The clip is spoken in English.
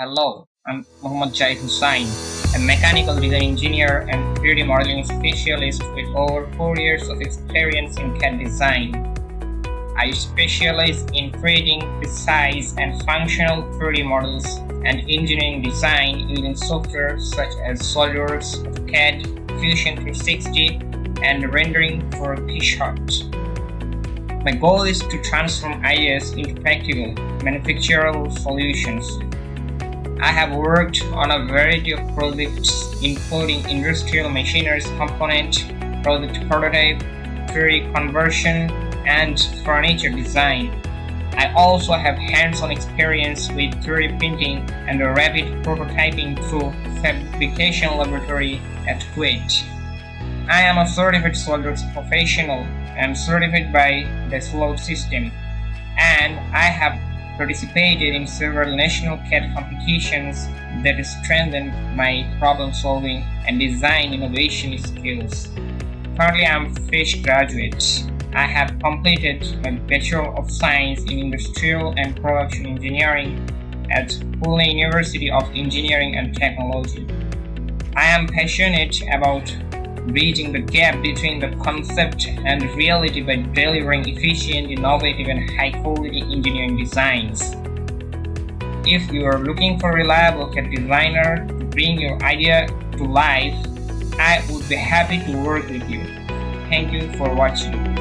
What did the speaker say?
Hello, I'm Zaid Hossain, a mechanical design engineer and 3D modeling specialist with over 4 years of experience in CAD design. I specialize in creating precise and functional 3D models and engineering design using software such as SOLIDWORKS, CAD, Fusion 360, and rendering for PShot. My goal is to transform ideas into practical, manufacturable solutions. I have worked on a variety of projects including industrial machinery component, product prototype, 3D conversion, and furniture design. I also have hands-on experience with 3D printing and rapid prototyping through fabrication laboratory at Kuwait. I am a certified SOLIDWORKS professional and certified by the SOLIDWORKS system, and I have participated in several national CAD competitions that strengthened my problem-solving and design innovation skills. Currently, I am a fresh graduate. I have completed my Bachelor of Science in Industrial and Production Engineering at Pune University of Engineering and Technology. I am passionate about bridging the gap between the concept and reality by delivering efficient, innovative, and high-quality engineering designs. If you are looking for a reliable CAD designer to bring your idea to life, I would be happy to work with you. Thank you for watching.